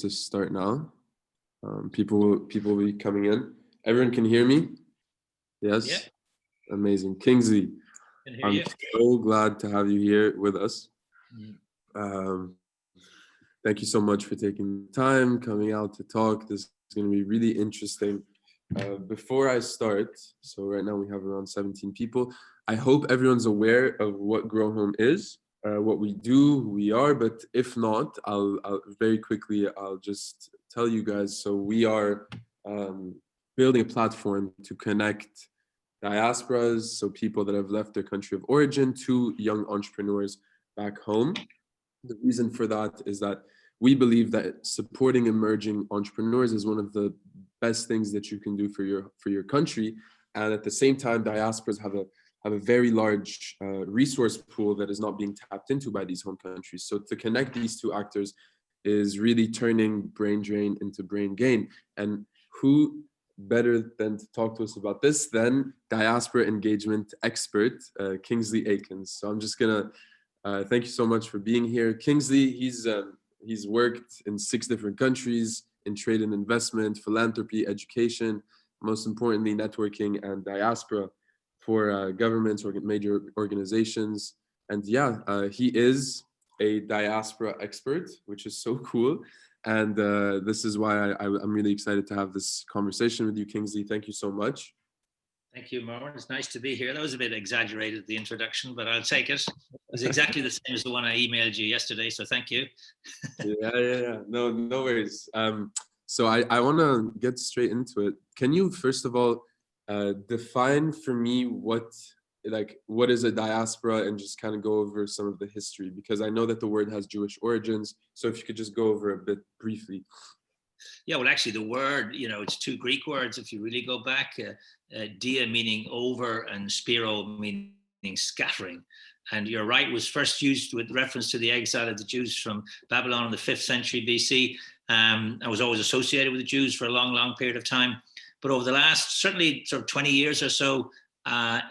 to start now. People will be coming in. Everyone can hear me? Yes? Yeah. Amazing. Kingsley, I'm so glad to have you here with us. Thank you so much for taking the time, coming out to talk. This is going to be really interesting. Before I start, so right now we have around 17 people. I hope everyone's aware of what GrowHome is, what we do, who we are, but if not, I'll very quickly, I'll just tell you guys. So we are building a platform to connect diasporas, so people that have left their country of origin, to young entrepreneurs back home. The reason for that is that we believe that supporting emerging entrepreneurs is one of the best things that you can do for your country, and at the same time, diasporas have a very large resource pool that is not being tapped into by these home countries. So to connect these two actors is really turning brain drain into brain gain. And who better than to talk to us about this than diaspora engagement expert Kingsley Aikins. So I'm just gonna thank you so much for being here. Kingsley, he's worked in 6 different countries in trade and investment, philanthropy, education, most importantly, networking and diaspora for governments or major organizations. And yeah, he is a diaspora expert, which is so cool. And this is why I'm really excited to have this conversation with you, Kingsley. Thank you so much. Thank you, Marwan. It's nice to be here. That was a bit exaggerated, the introduction, but I'll take it. It was exactly the same as the one I emailed you yesterday, so thank you. Yeah. No worries. So I want to get straight into it. Can you, first of all, define for me what is a diaspora, and just kind of go over some of the history, because I know that the word has Jewish origins. So if you could just go over a bit briefly. Yeah, well, actually, the word, it's 2 Greek words. If you really go back, dia meaning over and spiro meaning scattering. And you're right, was first used with reference to the exile of the Jews from Babylon in the 5th century BC. I was always associated with the Jews for a long, long period of time. But over the last, certainly sort of 20 years or so,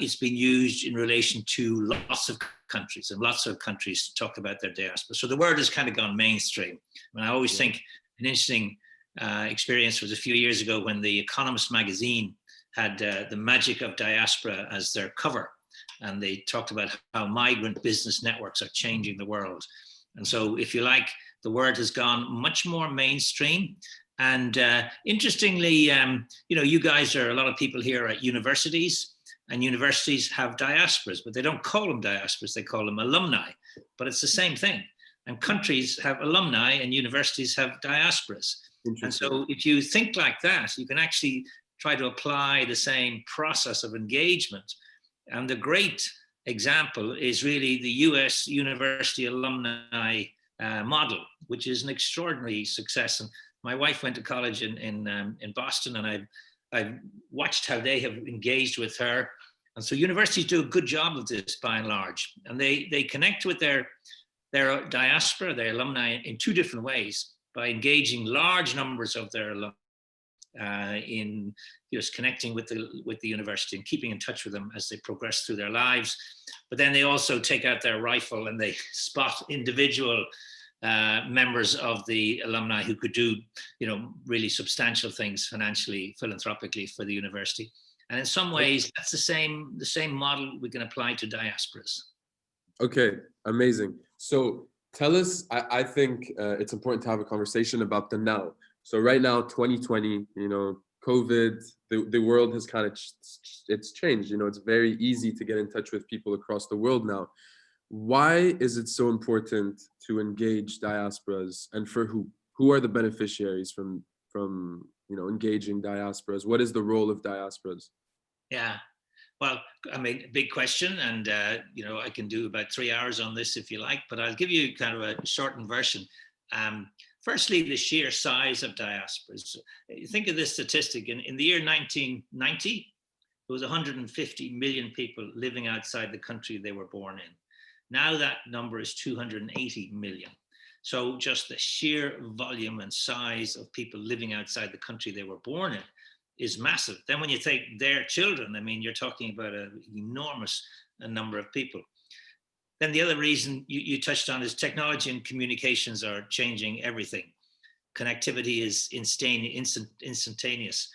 it's been used in relation to lots of countries, and lots of countries talk about their diaspora. So the word has kind of gone mainstream. And I always think an interesting experience was a few years ago when the Economist magazine had the magic of diaspora as their cover. And they talked about how migrant business networks are changing the world. And so, if you like, the word has gone much more mainstream. And interestingly, you guys are, a lot of people here at universities, and universities have diasporas, but they don't call them diasporas, they call them alumni. But it's the same thing. And countries have alumni and universities have diasporas. And so if you think like that, you can actually try to apply the same process of engagement. And the great example is really the US University Alumni model, which is an extraordinary success. And my wife went to college in Boston, and I've watched how they have engaged with her. And so universities do a good job of this by and large. And they connect with their diaspora, their alumni, in 2 different ways: by engaging large numbers of their alumni in just connecting with the university and keeping in touch with them as they progress through their lives. But then they also take out their rifle and they spot individual members of the alumni who could do, really substantial things financially, philanthropically for the university. And in some ways, that's the same model we can apply to diasporas. Okay, amazing. So tell us, I think it's important to have a conversation about the now. So right now, 2020, COVID, the world has kind of, it's changed. It's very easy to get in touch with people across the world now. Why is it so important to engage diasporas, and for who? Who are the beneficiaries from engaging diasporas? What is the role of diasporas? Yeah. Well, big question, and I can do about 3 hours on this if you like, but I'll give you kind of a shortened version. Firstly, the sheer size of diasporas. Think of this statistic. In the year 1990, there was 150 million people living outside the country they were born in. Now that number is 280 million. So just the sheer volume and size of people living outside the country they were born in is massive. Then when you take their children, you're talking about an enormous number of people. Then the other reason you touched on is technology and communications are changing everything. connectivity is instantaneous.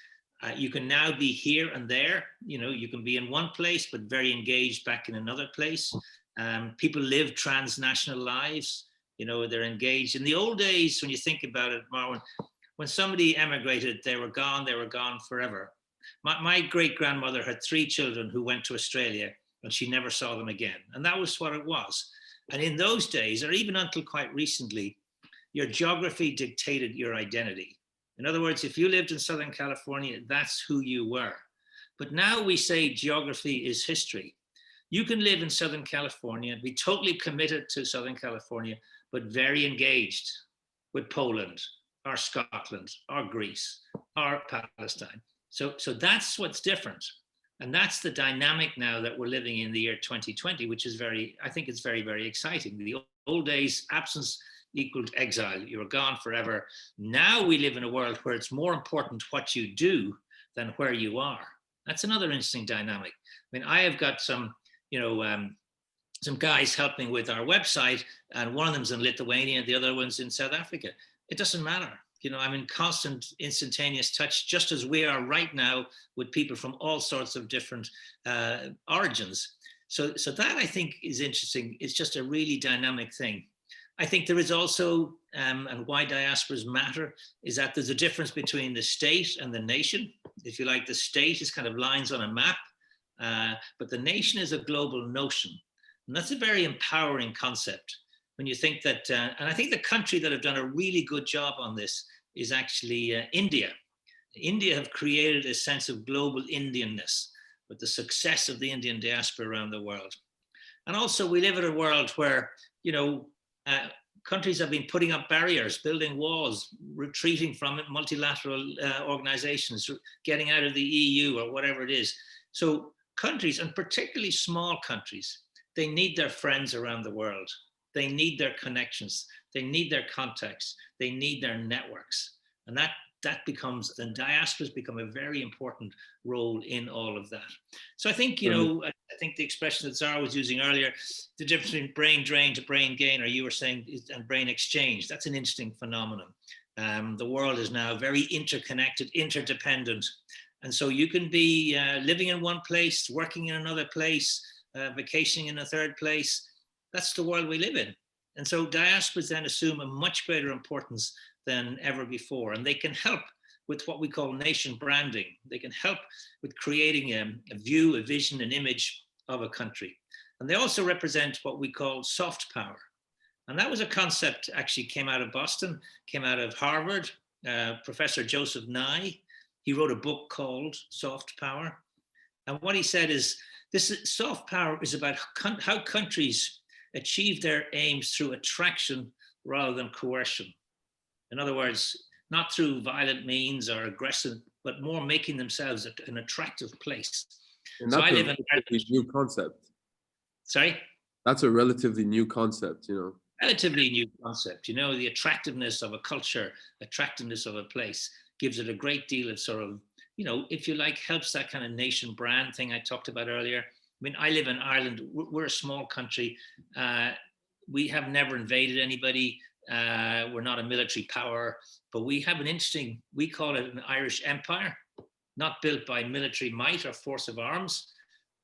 You can now be here and there. You can be in one place, but very engaged back in another place. People live transnational lives. They're engaged. In the old days, when you think about it, Marwan, when somebody emigrated, they were gone forever. My great-grandmother had 3 children who went to Australia, and she never saw them again. And that was what it was. And in those days, or even until quite recently, your geography dictated your identity. In other words, if you lived in Southern California, that's who you were. But now we say geography is history. You can live in Southern California, be totally committed to Southern California, but very engaged with Poland, or Scotland, or Greece, or Palestine. So that's what's different. And that's the dynamic now that we're living in the year 2020, which is I think it's very, very exciting. The old days, absence equaled exile. You were gone forever. Now we live in a world where it's more important what you do than where you are. That's another interesting dynamic. I mean, I have got some guys helping with our website, and one of them's in Lithuania, the other one's in South Africa. It doesn't matter. I'm in constant instantaneous touch, just as we are right now with people from all sorts of different origins. So that, I think, is interesting. It's just a really dynamic thing. I think there is also, and why diasporas matter, is that there's a difference between the state and the nation. If you like, the state is kind of lines on a map, but the nation is a global notion. And that's a very empowering concept. When you think that, and I think the country that have done a really good job on this is actually India. India have created a sense of global Indianness with the success of the Indian diaspora around the world. And also we live in a world where, countries have been putting up barriers, building walls, retreating from multilateral organizations, getting out of the EU or whatever it is. So countries, and particularly small countries, they need their friends around the world. They need their connections. They need their contacts. They need their networks. And that becomes, then diasporas become a very important role in all of that. So I think, I think the expression that Zara was using earlier, the difference between brain drain to brain gain, or you were saying, and brain exchange, that's an interesting phenomenon. The world is now very interconnected, interdependent. And so you can be living in one place, working in another place, vacationing in a third place. That's the world we live in. And so diasporas then assume a much greater importance than ever before. And they can help with what we call nation branding. They can help with creating a view, a vision, an image of a country. And they also represent what we call soft power. And that was a concept actually came out of Boston, came out of Harvard, Professor Joseph Nye. He wrote a book called Soft Power. And what he said is, this soft power is about how countries achieve their aims through attraction rather than coercion. In other words, not through violent means or aggressive, but more making themselves an attractive place. And that's a relatively new concept. Sorry? That's a relatively new concept, Relatively new concept. The attractiveness of a culture, attractiveness of a place gives it a great deal of sort of, if you like, helps that kind of nation brand thing I talked about earlier. I mean, I live in Ireland. We're a small country. We have never invaded anybody. We're not a military power, but we have an interesting, we call it an Irish empire, not built by military might or force of arms,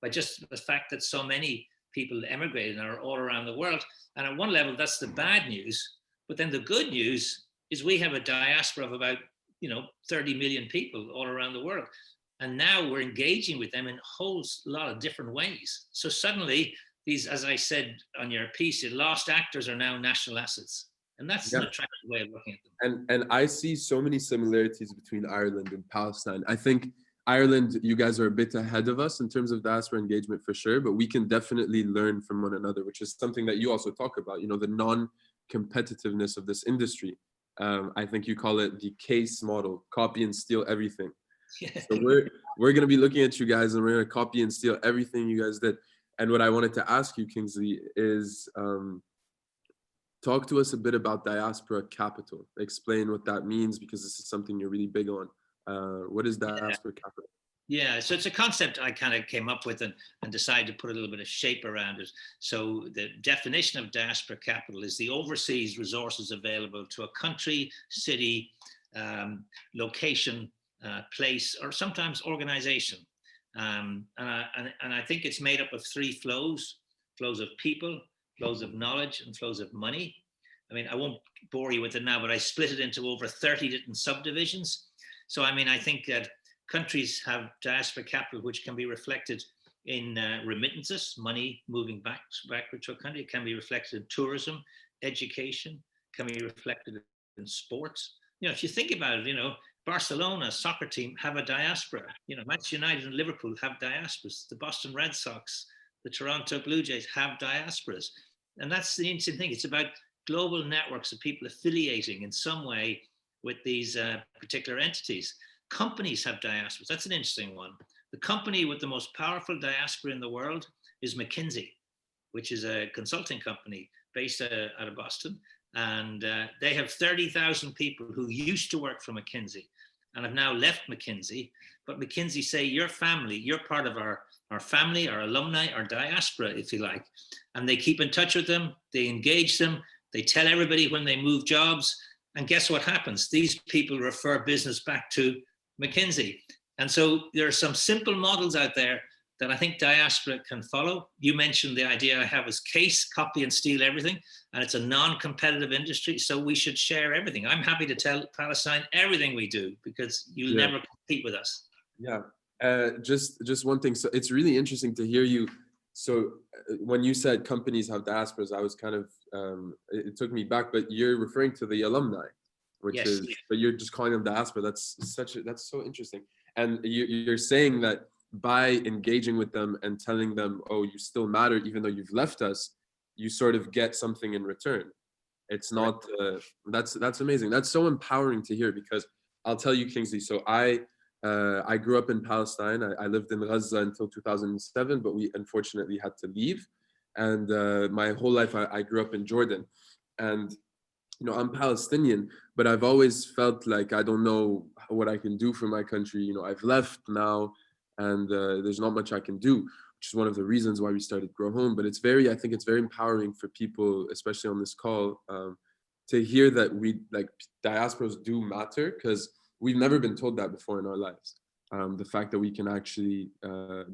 but just the fact that so many people emigrated and are all around the world. And at one level, that's the bad news. But then the good news is we have a diaspora of about 30 million people all around the world. And now we're engaging with them in a whole lot of different ways. So suddenly these, as I said on your piece, the lost actors are now national assets. And that's an attractive way of looking at them. And I see so many similarities between Ireland and Palestine. I think Ireland, you guys are a bit ahead of us in terms of diaspora engagement for sure, but we can definitely learn from one another, which is something that you also talk about, the non-competitiveness of this industry. I think you call it the case model, copy and steal everything. Yeah. So we're going to be looking at you guys and we're going to copy and steal everything you guys did. And what I wanted to ask you, Kingsley, is talk to us a bit about diaspora capital. Explain what that means, because this is something you're really big on. What is diaspora capital? Yeah, so it's a concept I kind of came up with and decided to put a little bit of shape around it. So the definition of diaspora capital is the overseas resources available to a country, city, location, place, or sometimes organization. And I think it's made up of three flows: flows of people, flows of knowledge, and flows of money. I mean, I won't bore you with it now, but I split it into over 30 different subdivisions. So, I mean, I think that countries have diaspora capital, which can be reflected in remittances, money moving backward to a country. It can be reflected in tourism, education, can be reflected in sports. You know, if you think about it, you know, Barcelona soccer team have a diaspora. You know, Manchester United and Liverpool have diasporas. The Boston Red Sox, the Toronto Blue Jays have diasporas. And that's the interesting thing. It's about global networks of people affiliating in some way with these particular entities. Companies have diasporas. That's an interesting one. The company with the most powerful diaspora in the world is McKinsey, which is a consulting company based out of Boston. And they have 30,000 people who used to work for McKinsey and have now left McKinsey. But McKinsey say, your family, you're part of our family, our alumni, our diaspora, if you like. And they keep in touch with them. They engage them. They tell everybody when they move jobs. And guess what happens? These people refer business back to McKinsey. And so there are some simple models out there that I think diaspora can follow. You mentioned the idea I have is case, copy and steal everything. And it's a non-competitive industry. So we should share everything. I'm happy to tell Palestine everything we do because you'll never compete with us. Yeah, just one thing. So it's really interesting to hear you. So when you said companies have diasporas, I was kind of, it took me back, but you're referring to the alumni, which is, but you're just calling them diaspora. That's so interesting. And you're saying that by engaging with them and telling them, oh, you still matter, even though you've left us, you sort of get something in return. It's not, that's amazing. That's so empowering to hear, because I'll tell you, Kingsley, so I grew up in Palestine. I lived in Gaza until 2007, but we unfortunately had to leave. And my whole life, I grew up in Jordan. And, you know, I'm Palestinian, but I've always felt like I don't know what I can do for my country. You know, I've left now, and there's not much I can do, which is one of the reasons why we started GrowHome. But it's I think it's very empowering for people, especially on this call, to hear that diasporas do matter, because we've never been told that before in our lives. The fact that we can actually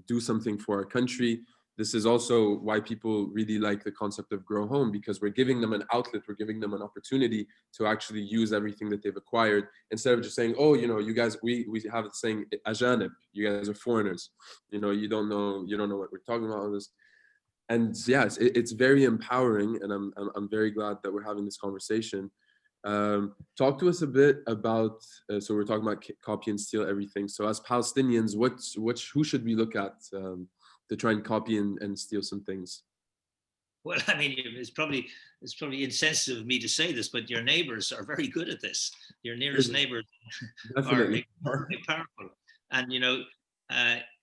do something for our country. This is also why people really like the concept of GrowHome, because we're giving them an outlet, we're giving them an opportunity to actually use everything that they've acquired, instead of just saying, oh, you know, you guys, we have the saying, ajanib, you guys are foreigners, you know, you don't know what we're talking about on this. And yes, it's very empowering, and I'm very glad that we're having this conversation. Talk to us a bit about, so we're talking about copy and steal everything. So as Palestinians, who should we look at to try and copy and steal some things? Well, I mean, it's probably insensitive of me to say this, but your neighbors are very good at this. Your nearest neighbors are very powerful. And, you know,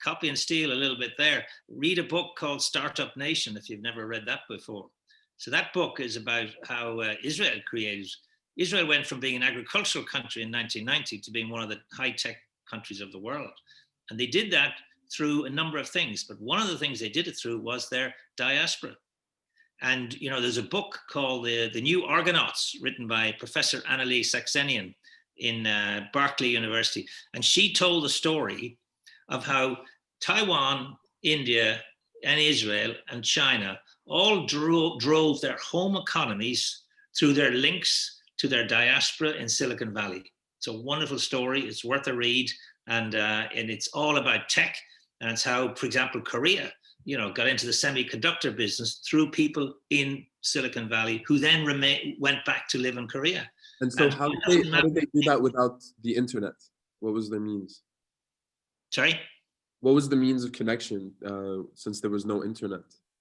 copy and steal a little bit there. Read a book called Startup Nation, if you've never read that before. So that book is about how Israel went from being an agricultural country in 1990 to being one of the high-tech countries of the world. And they did that through a number of things. But one of the things they did it through was their diaspora. And, you know, there's a book called The New Argonauts, written by Professor Annalee Saxenian in Berkeley University. And she told the story of how Taiwan, India, and Israel and China all drove their home economies through their links to their diaspora in Silicon Valley. It's a wonderful story. It's worth a read. And it's all about tech. And it's how, for example, Korea, you know, got into the semiconductor business through people in Silicon Valley who then went back to live in Korea. And so how did they do that without the internet? What was their means? Sorry? What was the means of connection since there was no internet?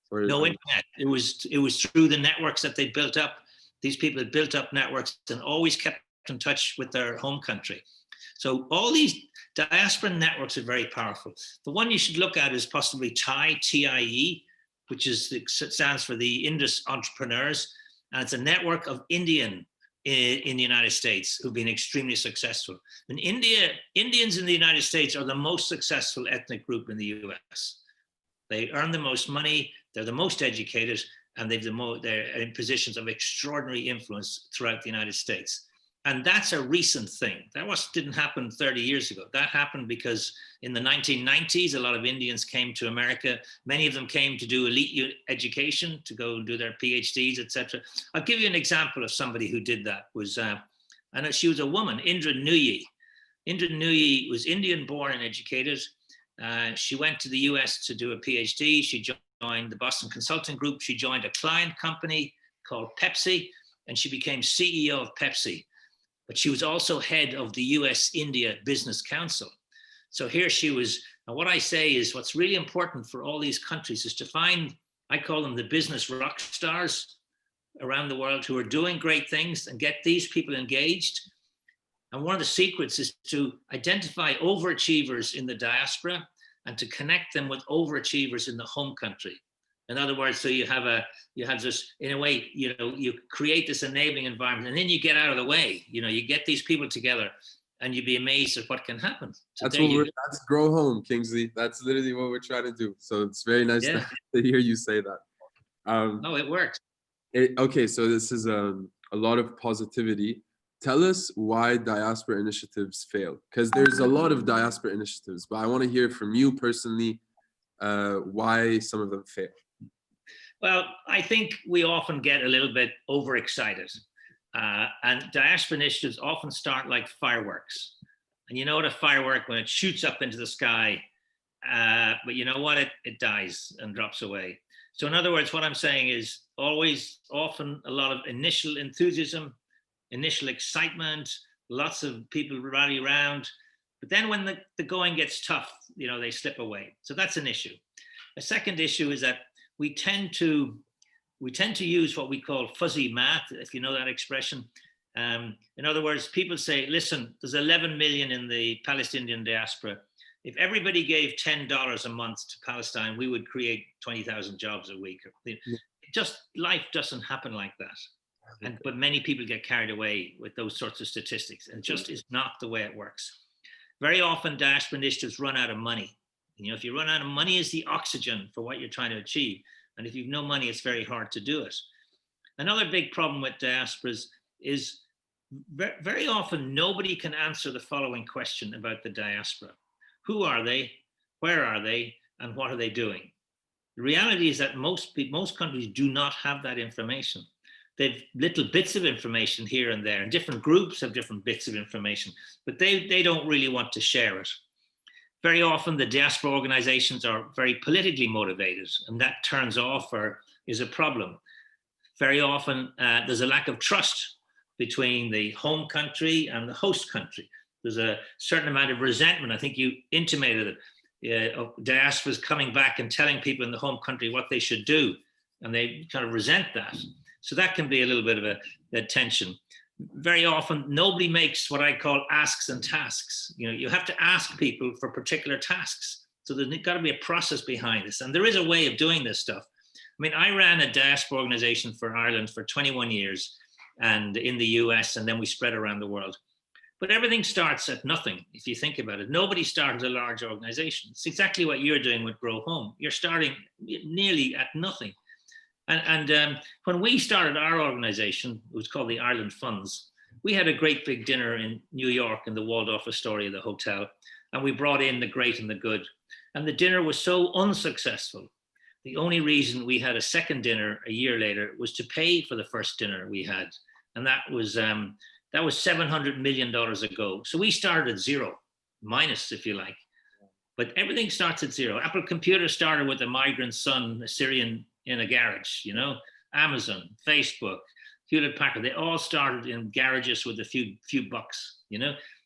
No internet. It was through the networks that they built up. These people had built up networks and always kept in touch with their home country. So all these diaspora networks are very powerful. The one you should look at is possibly TIE, T-I-E, which stands for the Indus Entrepreneurs. And it's a network of Indian in the United States who've been extremely successful. In India, Indians in the United States are the most successful ethnic group in the US. They earn the most money, they're the most educated, and they're in positions of extraordinary influence throughout the United States. And that's a recent thing. That didn't happen 30 years ago. That happened because in the 1990s, a lot of Indians came to America. Many of them came to do elite education, to go and do their PhDs, etc. I'll give you an example of somebody who did that. And she was a woman, Indra Nooyi. Indra Nooyi was Indian born and educated. She went to the US to do a PhD. She joined the Boston Consulting Group. She joined a client company called Pepsi, and she became CEO of Pepsi. But she was also head of the US-India Business Council. So here she was, and what I say is what's really important for all these countries is to find, I call them the business rock stars around the world who are doing great things, and get these people engaged. And one of the secrets is to identify overachievers in the diaspora and to connect them with overachievers in the home country. In other words, so you have this, in a way, you create this enabling environment, and then you get out of the way. You get these people together, and you'd be amazed at what can happen. So that's GrowHome, Kingsley. That's literally what we're trying to do. So it's very nice to hear you say that. No, it works. Okay, so this is a lot of positivity. Tell us why diaspora initiatives fail, because there's a lot of diaspora initiatives, but I want to hear from you personally why some of them fail. Well, I think we often get a little bit overexcited, and diaspora initiatives often start like fireworks. And you know what a firework, when it shoots up into the sky, but you know what, it dies and drops away. So in other words, what I'm saying is often a lot of initial enthusiasm, initial excitement, lots of people rally around, but then when the going gets tough, they slip away. So that's an issue. A second issue is that we tend to use what we call fuzzy math, if you know that expression. In other words, people say, listen, there's 11 million in the Palestinian diaspora. If everybody gave $10 a month to Palestine, we would create 20,000 jobs a week. Life doesn't happen like that. But many people get carried away with those sorts of statistics, and it just is not the way it works. Very often diaspora initiatives run out of money. If you run out of money, is the oxygen for what you're trying to achieve. And if you've no money, it's very hard to do it. Another big problem with diasporas is very often nobody can answer the following question about the diaspora. Who are they? Where are they? And what are they doing? The reality is that most countries do not have that information. They've little bits of information here and there, and different groups have different bits of information, but they don't really want to share it. Very often the diaspora organizations are very politically motivated, and that turns off or is a problem. Very often there's a lack of trust between the home country and the host country. There's a certain amount of resentment. I think you intimated it, of diasporas coming back and telling people in the home country what they should do, and they kind of resent that. So that can be a little bit of a tension. Very often, nobody makes what I call asks and tasks. You have to ask people for particular tasks. So there's got to be a process behind this. And there is a way of doing this stuff. I mean, I ran a diaspora organization for Ireland for 21 years and in the US, and then we spread around the world. But everything starts at nothing, if you think about it. Nobody started a large organization. It's exactly what you're doing with GrowHome. You're starting nearly at nothing. And when we started our organization, it was called the Ireland Funds. We had a great big dinner in New York in the Waldorf Astoria, the hotel, and we brought in the great and the good. And the dinner was so unsuccessful. The only reason we had a second dinner a year later was to pay for the first dinner we had. And that was $700 million ago. So we started at zero, minus, if you like. But everything starts at zero. Apple Computer started with a migrant son, a Syrian, in a garage, Amazon, Facebook, Hewlett-Packard, they all started in garages with a few bucks,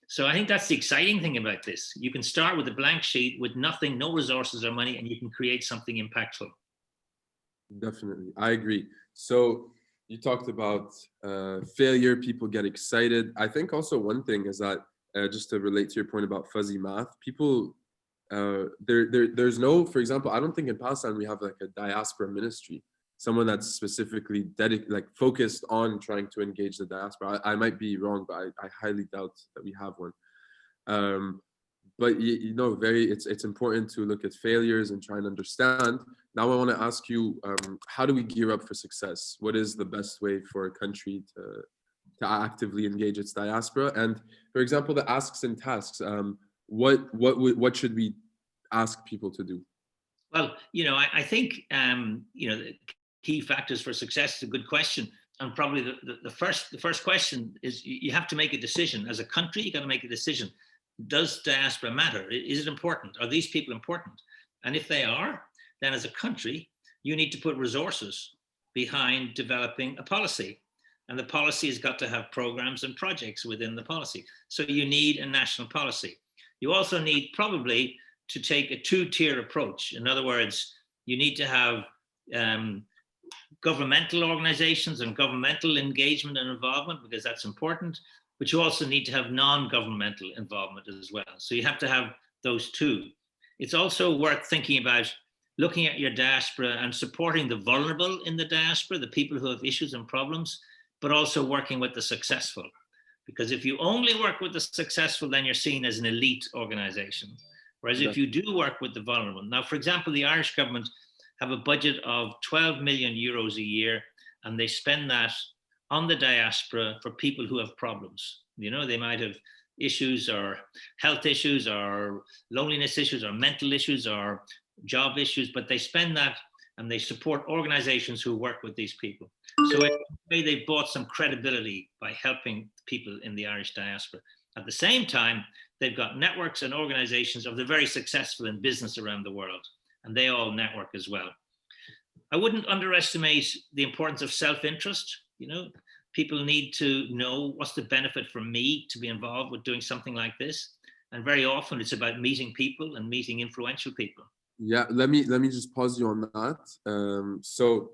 So I think that's the exciting thing about this. You can start with a blank sheet with nothing, no resources or money, and you can create something impactful. Definitely, I agree. So you talked about failure, people get excited. I think also one thing is that, just to relate to your point about fuzzy math, people, there's no, for example, I don't think in Palestine we have like a diaspora ministry. someone that's specifically focused on trying to engage the diaspora. I might be wrong, but I highly doubt that we have one. But it's important to look at failures and try and understand. Now I want to ask you, how do we gear up for success? What is the best way for a country to actively engage its diaspora? And for example, the asks and tasks, what should we ask people to do? Well, I think, the key factors for success is a good question. And probably the first question is you have to make a decision. As a country, you got to make a decision. Does diaspora matter? Is it important? Are these people important? And if they are, then as a country, you need to put resources behind developing a policy. And the policy has got to have programs and projects within the policy. So you need a national policy. You also need probably to take a two-tier approach. In other words, you need to have governmental organizations and governmental engagement and involvement, because that's important, but you also need to have non-governmental involvement as well. So you have to have those two. It's also worth thinking about looking at your diaspora and supporting the vulnerable in the diaspora, the people who have issues and problems, but also working with the successful. Because if you only work with the successful, then you're seen as an elite organization. Whereas if you do work with the vulnerable. Now, for example, the Irish government have a budget of 12 million euros a year, and they spend that on the diaspora for people who have problems. They might have issues or health issues or loneliness issues or mental issues or job issues, but they spend that and they support organizations who work with these people. So in a way, they've bought some credibility by helping people in the Irish diaspora. At the same time, they've got networks and organizations of the very successful in business around the world, and they all network as well. I wouldn't underestimate the importance of self-interest. People need to know what's the benefit for me to be involved with doing something like this. And very often it's about meeting people and meeting influential people. Yeah, let me just pause you on that. So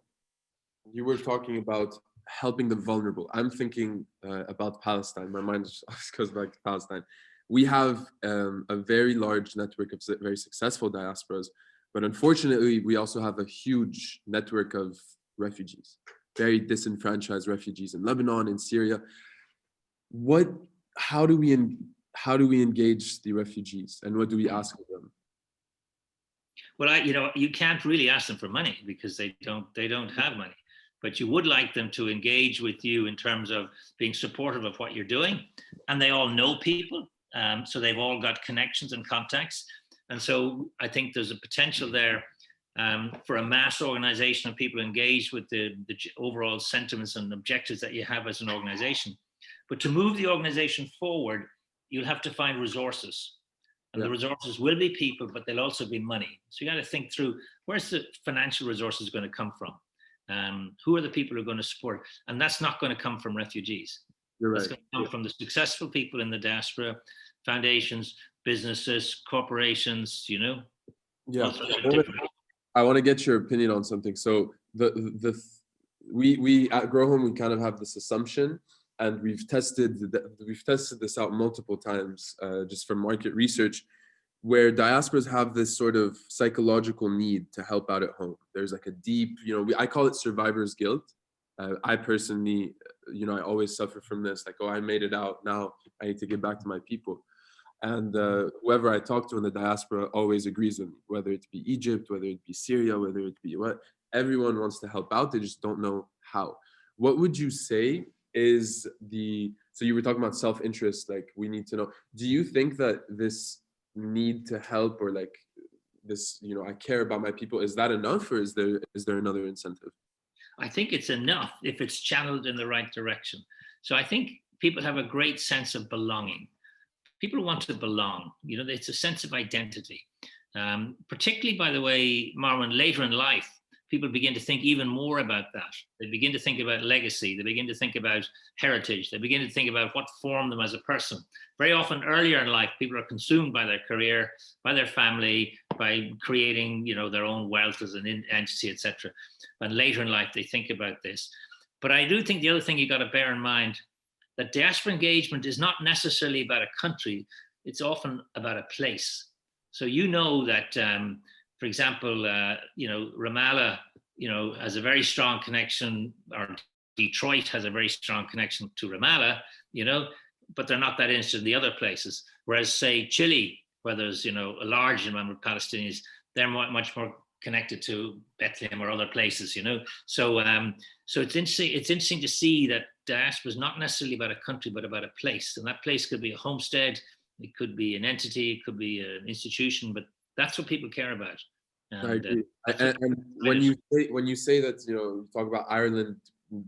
you were talking about helping the vulnerable. I'm thinking about Palestine. My mind just goes back to Palestine. We have a very large network of very successful diasporas, but unfortunately, we also have a huge network of refugees, very disenfranchised refugees in Lebanon, in Syria. How do we engage the refugees, and what do we ask of them? Well, you can't really ask them for money because they don't have money. But you would like them to engage with you in terms of being supportive of what you're doing, and they all know people, so they've all got connections and contacts. And so I think there's a potential there for a mass organization of people engaged with the overall sentiments and objectives that you have as an organization. But to move the organization forward, you'll have to find resources. And the resources will be people, but they'll also be money. So you got to think through, where's the financial resources going to come from? Who are the people who are going to support? And that's not going to come from refugees. You're right. That's going to come from the successful people in the diaspora, foundations, businesses, corporations, Yeah, I want to get your opinion on something. So we at GrowHome, we kind of have this assumption, and we've tested this out multiple times, just from market research, where diasporas have this sort of psychological need to help out at home. There's like a deep, I call it survivor's guilt. I personally, I always suffer from this, like, oh, I made it out, now I need to get back to my people. And whoever I talk to in the diaspora always agrees with me, whether it be Egypt, whether it be Syria, whether it be what, everyone wants to help out, they just don't know how. What would you say is so you were talking about self-interest, like we need to know, do you think that this need to help, or like this, I care about my people, is that enough, or is there another incentive? I think it's enough if it's channeled in the right direction. So I think people have a great sense of belonging. People want to belong, it's a sense of identity. Particularly, by the way, Marwan, later in life, people begin to think even more about that. They begin to think about legacy. They begin to think about heritage. They begin to think about what formed them as a person. Very often earlier in life, people are consumed by their career, by their family, by creating, their own wealth as an entity, etc. And later in life, they think about this. But I do think the other thing you got to bear in mind, that diaspora engagement is not necessarily about a country. It's often about a place. So that, for example, Ramallah has a very strong connection, or Detroit has a very strong connection to Ramallah, but they're not that interested in the other places. Whereas, say, Chile, where there's, a large amount of Palestinians, they're much more connected to Bethlehem or other places, So, so it's interesting. It's interesting to see that diaspora is not necessarily about a country, but about a place. And that place could be a homestead, it could be an entity, it could be an institution, but that's what people care about. I agree. And when you say that, you talk about Ireland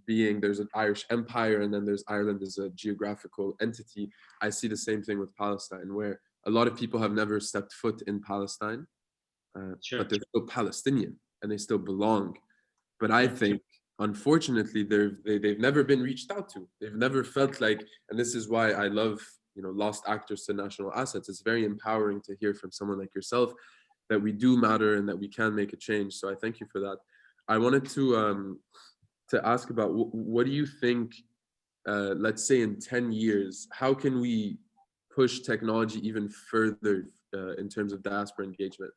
there's an Irish empire, and then there's Ireland as a geographical entity. I see the same thing with Palestine, where a lot of people have never stepped foot in Palestine, but they're still Palestinian and they still belong. But I think, unfortunately, they've never been reached out to. They've never felt like, and this is why I love, lost actors to national assets. It's very empowering to hear from someone like yourself that we do matter and that we can make a change. So I thank you for that. I wanted to ask about what do you think, let's say in 10 years, how can we push technology even further in terms of diaspora engagement?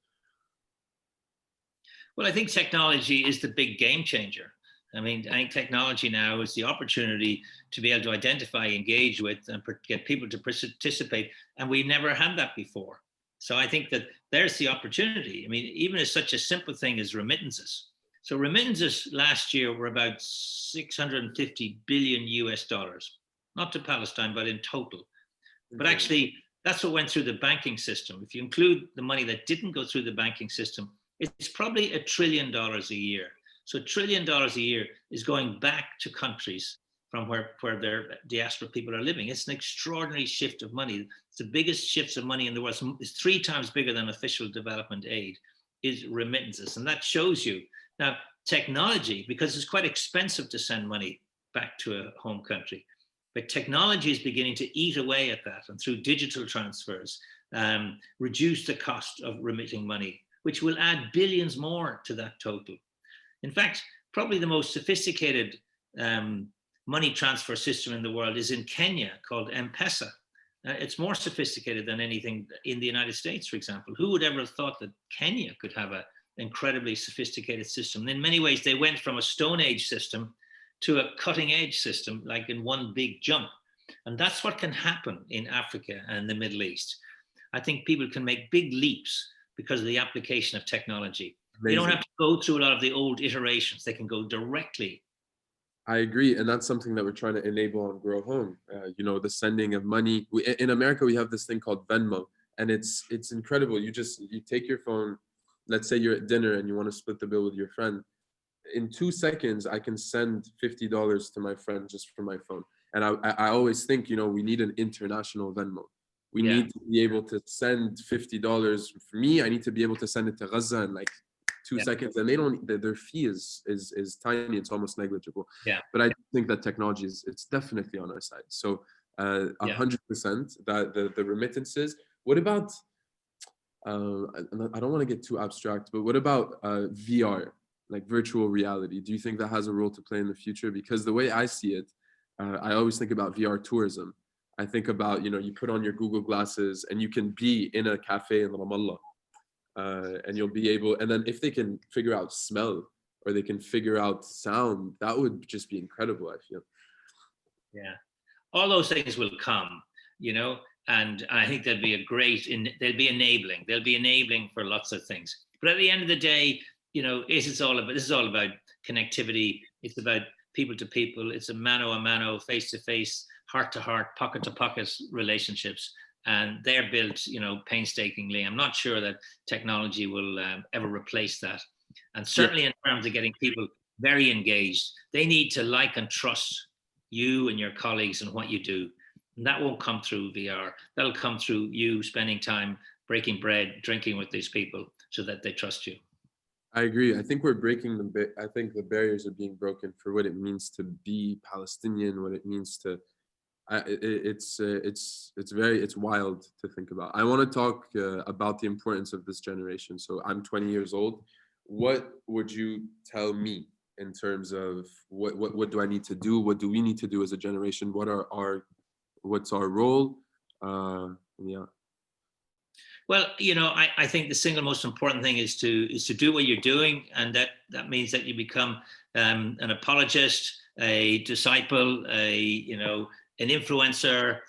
Well, I think technology is the big game changer. I think technology now is the opportunity to be able to identify, engage with, and get people to participate. And we've never had that before. So I think that there's the opportunity. Even as such a simple thing as remittances. So remittances last year were about 650 billion US dollars, not to Palestine, but in total. But actually, that's what went through the banking system. If you include the money that didn't go through the banking system, it's probably $1 trillion a year. So $1 trillion a year is going back to countries from where their diaspora people are living. It's an extraordinary shift of money. It's the biggest shifts of money in the world. It's 3 times bigger than official development aid, is remittances. And that shows you. Now, technology, because it's quite expensive to send money back to a home country, but technology is beginning to eat away at that, and through digital transfers, reduce the cost of remitting money, which will add billions more to that total. In fact, probably the most sophisticated money transfer system in the world is in Kenya, called M-Pesa. It's more sophisticated than anything in the United States, for example. Who would ever have thought that Kenya could have an incredibly sophisticated system? In many ways, they went from a Stone Age system to a cutting edge system, like in one big jump. And that's what can happen in Africa and the Middle East. I think people can make big leaps because of the application of technology. Amazing. They don't have to go through a lot of the old iterations. They can go directly. I agree. And that's something that we're trying to enable on GrowHome. The sending of money. In America, we have this thing called Venmo, and it's incredible. You take your phone, let's say you're at dinner and you want to split the bill with your friend. In 2 seconds, I can send $50 to my friend just from my phone. And I always think, we need an international Venmo. We need to be able to send $50. For me, I need to be able to send it to Gaza in like 2 seconds. And their fee is tiny. It's almost negligible. Yeah. But I think that technology it's definitely on our side. So 100% that the remittances. What about, I don't want to get too abstract, but what about VR? Like virtual reality? Do you think that has a role to play in the future? Because the way I see it, I always think about VR tourism. I think about, you put on your Google glasses and you can be in a cafe in Ramallah, and you'll be able, and then if they can figure out smell or they can figure out sound, that would just be incredible, I feel. Yeah, all those things will come, and I think they'll be they'll be enabling for lots of things. But at the end of the day, this is all about connectivity. It's about people to people. It's a mano, face to face, heart to heart, pocket to pocket relationships. And they're built, painstakingly. I'm not sure that technology will ever replace that. And certainly in terms of getting people very engaged, they need to like and trust you and your colleagues and what you do. And that won't come through VR. That'll come through you spending time breaking bread, drinking with these people so that they trust you. I agree. I think we're breaking I think the barriers are being broken for what it means to be Palestinian, what it means to, it's wild to think about. I want to talk about the importance of this generation. So I'm 20 years old. What would you tell me in terms of what do I need to do? What do we need to do as a generation? What's our role? Well, I think the single most important thing is to do what you're doing, and that means that you become an apologist, a disciple, an influencer.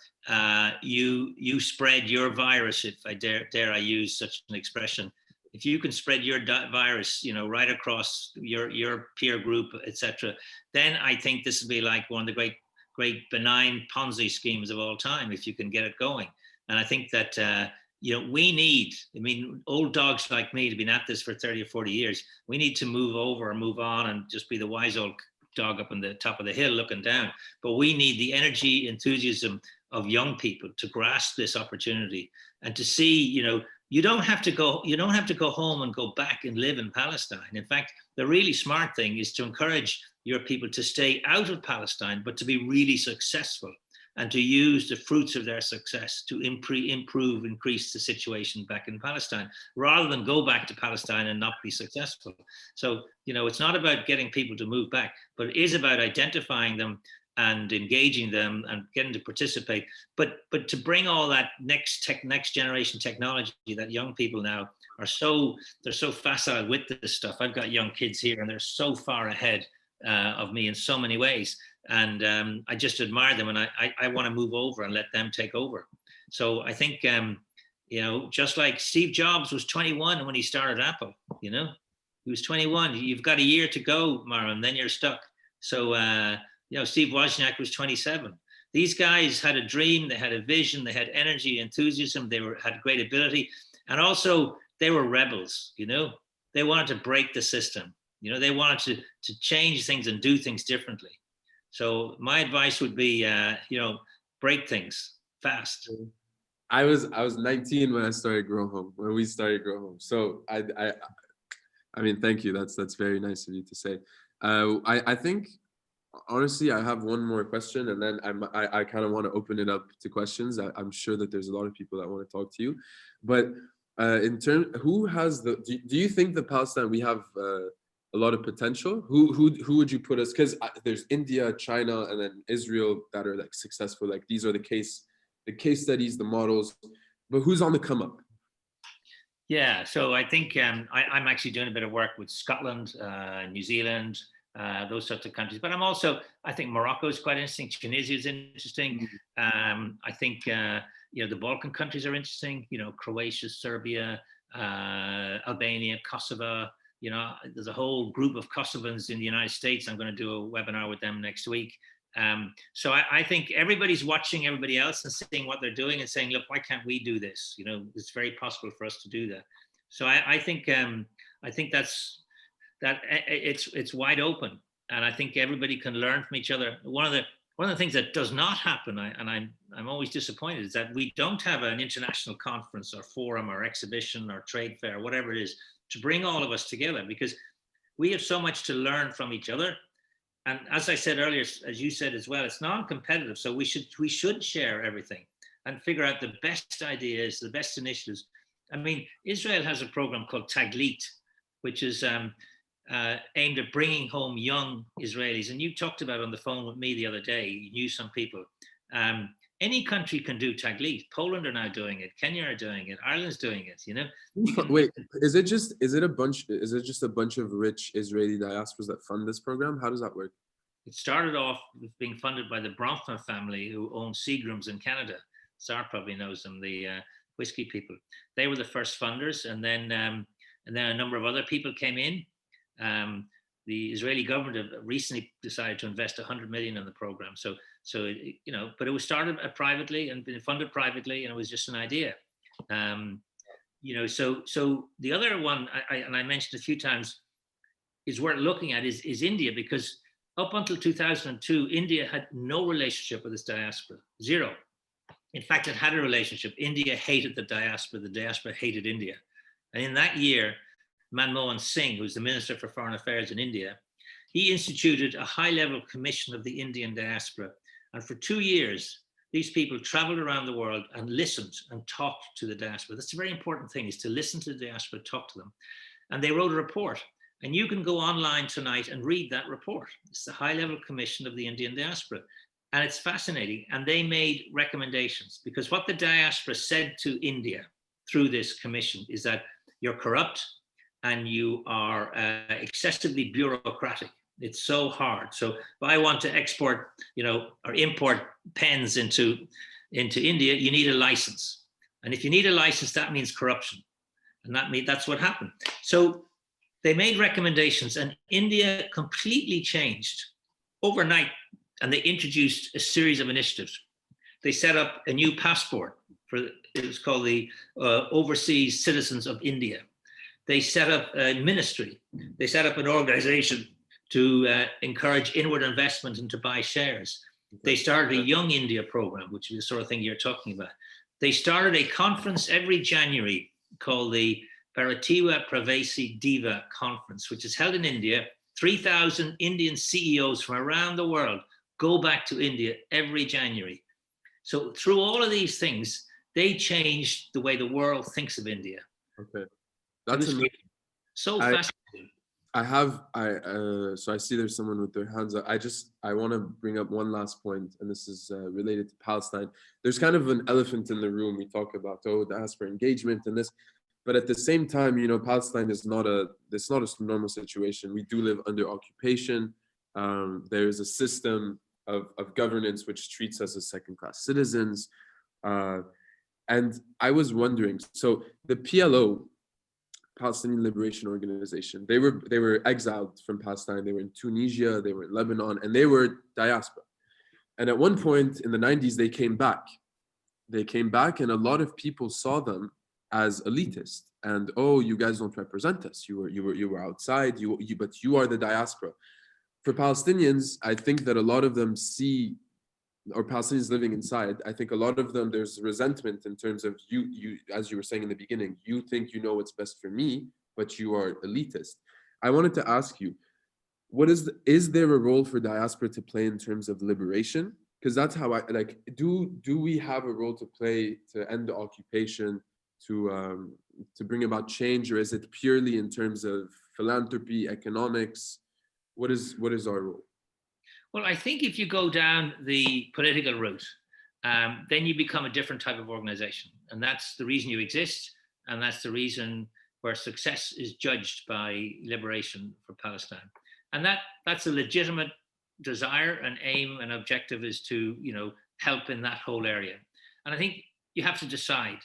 You spread your virus, if I dare I use such an expression. If you can spread your virus, right across your peer group, etc., then I think this will be like one of the great benign Ponzi schemes of all time, if you can get it going. And I think that we need, old dogs like me to been at this for 30 or 40 years, we need to move over or move on and just be the wise old dog up on the top of the hill looking down. But we need the energy, enthusiasm of young people to grasp this opportunity and to see, you don't have to go home and go back and live in Palestine. In fact, the really smart thing is to encourage your people to stay out of Palestine, but to be really successful and to use the fruits of their success to increase the situation back in Palestine, rather than go back to Palestine and not be successful. So, it's not about getting people to move back, but it is about identifying them and engaging them and getting to participate. But to bring all that next generation technology that young people now they're so facile with this stuff. I've got young kids here and they're so far ahead of me in so many ways. And I just admire them, and I want to move over and let them take over. So I think, just like Steve Jobs was 21 when he started Apple, he was 21. You've got a year to go, Mara, then you're stuck. So, Steve Wozniak was 27. These guys had a dream, they had a vision, they had energy, enthusiasm, had great ability. And also they were rebels, they wanted to break the system. They wanted to change things and do things differently. So my advice would be, break things fast. I was 19 when I started GrowHome, when we started GrowHome. So I mean, thank you. That's very nice of you to say. I think, honestly, I have one more question, and then I kind of want to open it up to questions. I'm sure that there's a lot of people that want to talk to you, but who has do you think that Palestine, we have a lot of potential? Who would you put us? Because there's India, China, and then Israel that are like successful. Like these are the case studies, the models. But who's on the come up? Yeah, so I think I'm actually doing a bit of work with Scotland, New Zealand, those sorts of countries. But I think Morocco is quite interesting. Tunisia is interesting. I think the Balkan countries are interesting. Croatia, Serbia, Albania, Kosovo. There's a whole group of Kosovans in the United States. I'm going to do a webinar with them next week. So I think everybody's watching everybody else and seeing what they're doing and saying, look, why can't we do this? It's very possible for us to do that. So I think that it's wide open, and I think everybody can learn from each other. One of the things that does not happen, and I'm always disappointed, is that we don't have an international conference or forum or exhibition or trade fair, whatever it is, to bring all of us together, because we have so much to learn from each other. And as I said earlier, as you said as well, it's non-competitive. So we should share everything and figure out the best ideas, the best initiatives. Israel has a program called Taglit, which is aimed at bringing home young Israelis. And you talked about on the phone with me the other day, you knew some people. Any country can do Taglit. Poland are now doing it. Kenya are doing it. Ireland's doing it. Wait, is it just a bunch of rich Israeli diasporas that fund this program? How does that work? It started off with being funded by the Bronfman family, who own Seagrams in Canada. Sar probably knows them, the whiskey people. They were the first funders, and then a number of other people came in. The Israeli government recently decided to invest 100 million in the program. So but it was started privately and been funded privately, and it was just an idea. So the other one, I mentioned a few times, is worth looking at is India, because up until 2002, India had no relationship with its diaspora, zero. In fact, it had a relationship. India hated the diaspora hated India. And in that year, Manmohan Singh, who's the Minister for Foreign Affairs in India, he instituted a high-level commission of the Indian diaspora. And for 2 years, these people traveled around the world and listened and talked to the diaspora. That's a very important thing, is to listen to the diaspora, talk to them. And they wrote a report. And you can go online tonight and read that report. It's the high-level commission of the Indian diaspora. And it's fascinating. And they made recommendations, because what the diaspora said to India through this commission is that you're corrupt and you are excessively bureaucratic. It's so hard. So if I want to export, or import pens into India, you need a license. And if you need a license, that means corruption. And that's what happened. So they made recommendations, and India completely changed overnight, and they introduced a series of initiatives. They set up a new passport it was called the Overseas Citizens of India. They set up a ministry. They set up an organization to encourage inward investment and to buy shares. They started a Young India program, which is the sort of thing you're talking about. They started a conference every January called the Bharatiya Pravasi Diva Conference, which is held in India. 3,000 Indian CEOs from around the world go back to India every January. So through all of these things, they changed the way the world thinks of India. Okay, that's amazing. So fascinating. So I see there's someone with their hands up. I want to bring up one last point, and this is related to Palestine. There's kind of an elephant in the room. We talk about diaspora engagement and this, but at the same time, Palestine is not a normal situation. We do live under occupation. There is a system of governance which treats us as second-class citizens. And I was wondering, so the PLO, Palestinian Liberation Organization, they were exiled from Palestine. They were in Tunisia, they were in Lebanon, and they were diaspora. And at one point in the 90s, they came back. And a lot of people saw them as elitist. And you guys don't represent us. You were outside. But you are the diaspora. For Palestinians, I think that a lot of them see, or Palestinians living inside, I think a lot of them, there's resentment in terms of you, as you were saying in the beginning, you think you know what's best for me, but you are elitist. I wanted to ask you, is there a role for diaspora to play in terms of liberation? Because that's how do we have a role to play to end the occupation, to bring about change, or is it purely in terms of philanthropy, economics? What is our role? Well, I think if you go down the political route, then you become a different type of organization. And that's the reason you exist. And that's the reason where success is judged by liberation for Palestine. And that's a legitimate desire and aim and objective, is to, help in that whole area. And I think you have to decide,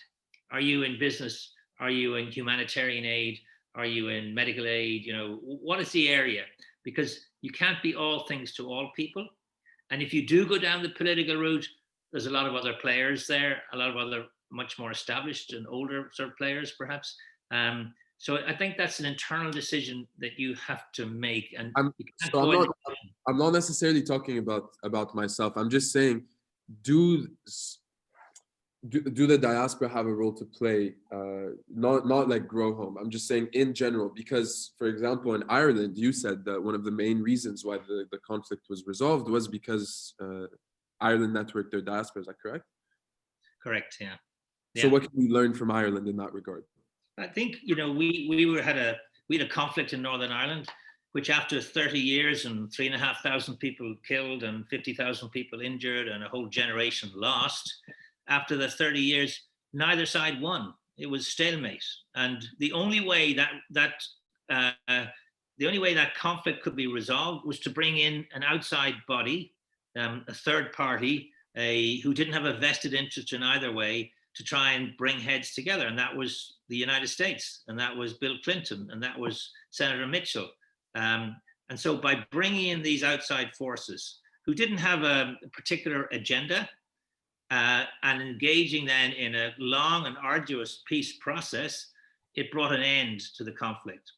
are you in business? Are you in humanitarian aid? Are you in medical aid? What is the area? Because you can't be all things to all people. And if you do go down the political route, there's a lot of other players there, a lot of other much more established and older sort of players, perhaps. So I think that's an internal decision that you have to make. And I'm not necessarily talking about myself. I'm just saying, do the diaspora have a role to play? Not like GrowHome. I'm just saying in general, because, for example, in Ireland, you said that one of the main reasons why the conflict was resolved was because Ireland networked their diaspora. Is that correct? Correct. Yeah. So what can we learn from Ireland in that regard? I think we had a conflict in Northern Ireland, which after 30 years and 3,500 people killed and 50,000 people injured and a whole generation lost. After the 30 years, neither side won. It was stalemate. And the only way that conflict could be resolved was to bring in an outside body, a third party, who didn't have a vested interest in either way, to try and bring heads together. And that was the United States, and that was Bill Clinton, and that was Senator Mitchell. And so by bringing in these outside forces who didn't have a particular agenda, and engaging then in a long and arduous peace process, it brought an end to the conflict.